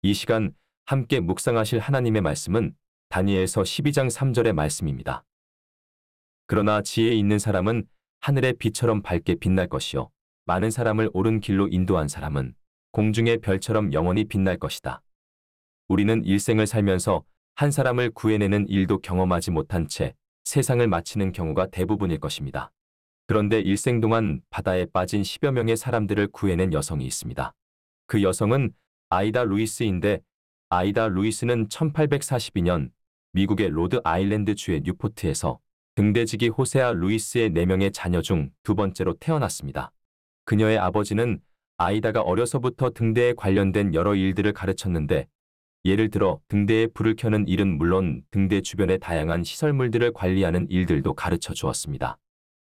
이 시간 함께 묵상하실 하나님의 말씀은 다니엘서 12장 3절의 말씀입니다. 그러나 지혜 있는 사람은 하늘의 빛처럼 밝게 빛날 것이요 많은 사람을 옳은 길로 인도한 사람은 공중의 별처럼 영원히 빛날 것이다. 우리는 일생을 살면서 한 사람을 구해내는 일도 경험하지 못한 채 세상을 마치는 경우가 대부분일 것입니다. 그런데 일생 동안 바다에 빠진 10여 명의 사람들을 구해낸 여성이 있습니다. 그 여성은 아이다 루이스인데, 아이다 루이스는 1842년 미국의 로드 아일랜드 주의 뉴포트에서 등대지기 호세아 루이스의 4명의 자녀 중 두 번째로 태어났습니다. 그녀의 아버지는 아이다가 어려서부터 등대에 관련된 여러 일들을 가르쳤는데, 예를 들어 등대에 불을 켜는 일은 물론 등대 주변의 다양한 시설물들을 관리하는 일들도 가르쳐 주었습니다.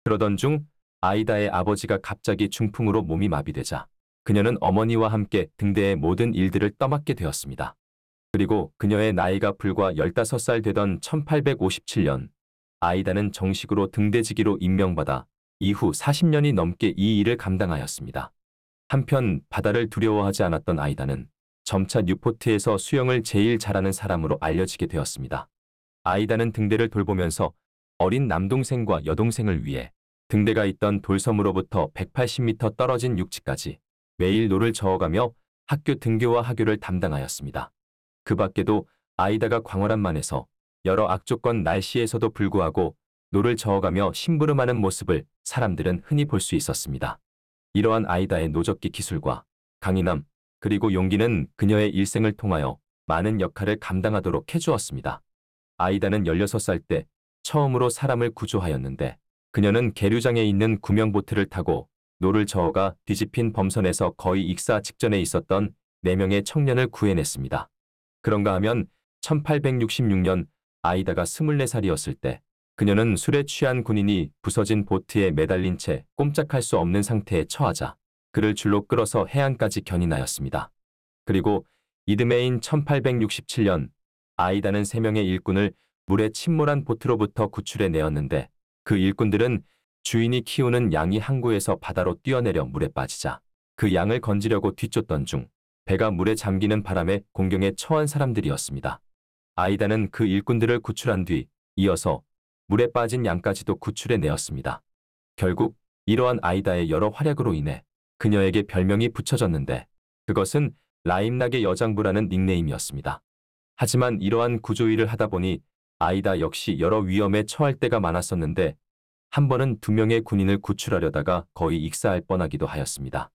그러던 중 아이다의 아버지가 갑자기 중풍으로 몸이 마비되자 그녀는 어머니와 함께 등대의 모든 일들을 떠맡게 되었습니다. 그리고 그녀의 나이가 불과 15살 되던 1857년 아이다는 정식으로 등대지기로 임명받아 이후 40년이 넘게 이 일을 감당하였습니다. 한편 바다를 두려워하지 않았던 아이다는 점차 뉴포트에서 수영을 제일 잘하는 사람으로 알려지게 되었습니다. 아이다는 등대를 돌보면서 어린 남동생과 여동생을 위해 등대가 있던 돌섬으로부터 180m 떨어진 육지까지 매일 노를 저어가며 학교 등교와 하교를 담당하였습니다. 그 밖에도 아이다가 광활한 만에서 여러 악조건 날씨에서도 불구하고 노를 저어가며 심부름하는 모습을 사람들은 흔히 볼 수 있었습니다. 이러한 아이다의 노젓기 기술과 강인함, 그리고 용기는 그녀의 일생을 통하여 많은 역할을 감당하도록 해주었습니다. 아이다는 16살 때 처음으로 사람을 구조하였는데, 그녀는 계류장에 있는 구명보트를 타고 노를 저어가 뒤집힌 범선에서 거의 익사 직전에 있었던 4명의 청년을 구해냈습니다. 그런가 하면 1866년 아이다가 24살이었을 때 그녀는 술에 취한 군인이 부서진 보트에 매달린 채 꼼짝할 수 없는 상태에 처하자 그를 줄로 끌어서 해안까지 견인하였습니다. 그리고 이듬해인 1867년 아이다는 3명의 일꾼을 물에 침몰한 보트로부터 구출해내었는데, 그 일꾼들은 주인이 키우는 양이 항구에서 바다로 뛰어내려 물에 빠지자 그 양을 건지려고 뒤쫓던 중 배가 물에 잠기는 바람에 공경에 처한 사람들이었습니다. 아이다는 그 일꾼들을 구출한 뒤 이어서 물에 빠진 양까지도 구출해내었습니다. 결국 이러한 아이다의 여러 활약으로 인해 그녀에게 별명이 붙여졌는데, 그것은 라임락의 여장부라는 닉네임이었습니다. 하지만 이러한 구조일을 하다 보니 아이다 역시 여러 위험에 처할 때가 많았었는데, 한 번은 2명의 군인을 구출하려다가 거의 익사할 뻔하기도 하였습니다.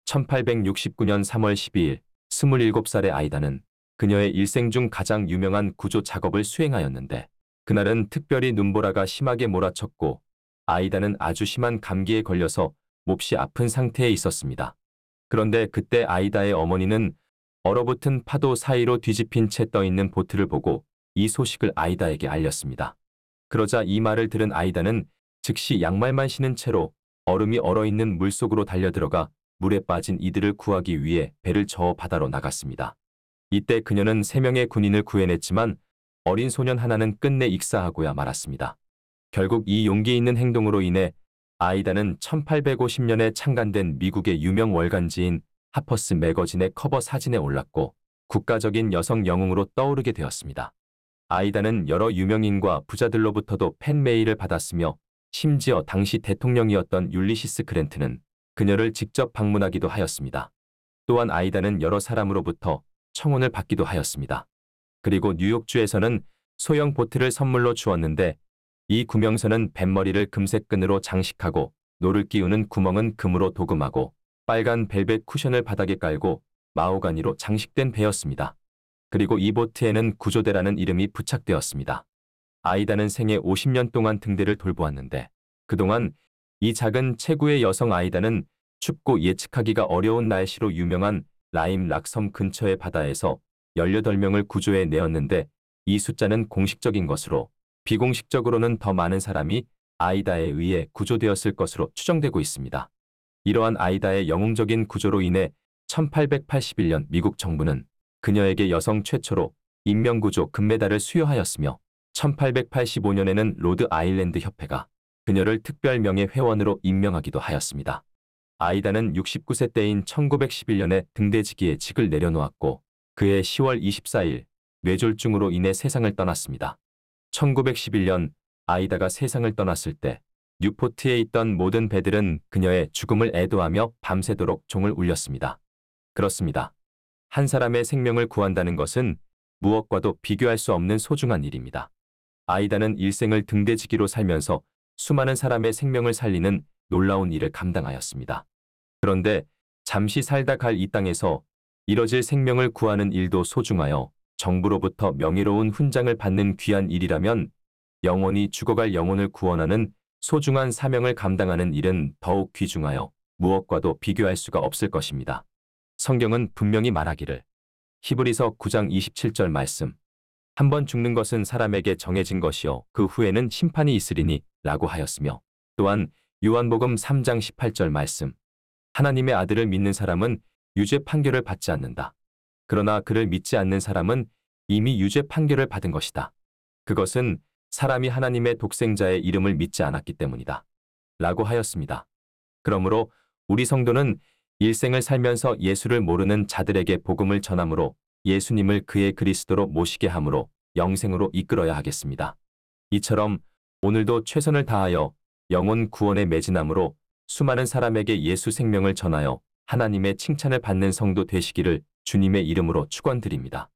1869년 3월 12일 27살의 아이다는 그녀의 일생 중 가장 유명한 구조 작업을 수행하였는데, 그날은 특별히 눈보라가 심하게 몰아쳤고 아이다는 아주 심한 감기에 걸려서 몹시 아픈 상태에 있었습니다. 그런데 그때 아이다의 어머니는 얼어붙은 파도 사이로 뒤집힌 채 떠있는 보트를 보고 이 소식을 아이다에게 알렸습니다. 그러자 이 말을 들은 아이다는 즉시 양말만 신은 채로 얼음이 얼어있는 물속으로 달려들어가 물에 빠진 이들을 구하기 위해 배를 저어 바다로 나갔습니다. 이때 그녀는 3명의 군인을 구해냈지만 어린 소년 하나는 끝내 익사하고야 말았습니다. 결국 이 용기 있는 행동으로 인해 아이다는 1850년에 창간된 미국의 유명 월간지인 하퍼스 매거진의 커버 사진에 올랐고 국가적인 여성 영웅으로 떠오르게 되었습니다. 아이다는 여러 유명인과 부자들로부터도 팬메일을 받았으며 심지어 당시 대통령이었던 율리시스 그랜트는 그녀를 직접 방문하기도 하였습니다. 또한 아이다는 여러 사람으로부터 청혼을 받기도 하였습니다. 그리고 뉴욕주에서는 소형 보트를 선물로 주었는데, 이 구명선은 뱃머리를 금색 끈으로 장식하고 노를 끼우는 구멍은 금으로 도금하고 빨간 벨벳 쿠션을 바닥에 깔고 마호가니로 장식된 배였습니다. 그리고 이 보트에는 구조대라는 이름이 부착되었습니다. 아이다는 생애 50년 동안 등대를 돌보았는데, 그동안 이 작은 체구의 여성 아이다는 춥고 예측하기가 어려운 날씨로 유명한 라임락 섬 근처의 바다에서 18명을 구조해 내었는데, 이 숫자는 공식적인 것으로 비공식적으로는 더 많은 사람이 아이다에 의해 구조되었을 것으로 추정되고 있습니다. 이러한 아이다의 영웅적인 구조로 인해 1881년 미국 정부는 그녀에게 여성 최초로 인명구조 금메달을 수여하였으며, 1885년에는 로드 아일랜드 협회가 그녀를 특별 명예회원으로 임명하기도 하였습니다. 아이다는 69세 때인 1911년에 등대지기에 직을 내려놓았고, 그해 10월 24일 뇌졸중으로 인해 세상을 떠났습니다. 1911년 아이다가 세상을 떠났을 때 뉴포트에 있던 모든 배들은 그녀의 죽음을 애도하며 밤새도록 종을 울렸습니다. 그렇습니다. 한 사람의 생명을 구한다는 것은 무엇과도 비교할 수 없는 소중한 일입니다. 아이다는 일생을 등대지기로 살면서 수많은 사람의 생명을 살리는 놀라운 일을 감당하였습니다. 그런데 잠시 살다 갈 이 땅에서 이뤄질 생명을 구하는 일도 소중하여 정부로부터 명예로운 훈장을 받는 귀한 일이라면 영원히 죽어갈 영혼을 구원하는 소중한 사명을 감당하는 일은 더욱 귀중하여 무엇과도 비교할 수가 없을 것입니다. 성경은 분명히 말하기를 히브리서 9장 27절 말씀 한 번 죽는 것은 사람에게 정해진 것이요 그 후에는 심판이 있으리니 라고 하였으며 또한 요한복음 3장 18절 말씀 하나님의 아들을 믿는 사람은 유죄 판결을 받지 않는다. 그러나 그를 믿지 않는 사람은 이미 유죄 판결을 받은 것이다. 그것은 사람이 하나님의 독생자의 이름을 믿지 않았기 때문이다. 라고 하였습니다. 그러므로 우리 성도는 일생을 살면서 예수를 모르는 자들에게 복음을 전함으로 예수님을 그의 그리스도로 모시게 함으로 영생으로 이끌어야 하겠습니다. 이처럼 오늘도 최선을 다하여 영혼 구원에 매진함으로 수많은 사람에게 예수 생명을 전하여 하나님의 칭찬을 받는 성도 되시기를 주님의 이름으로 축원드립니다.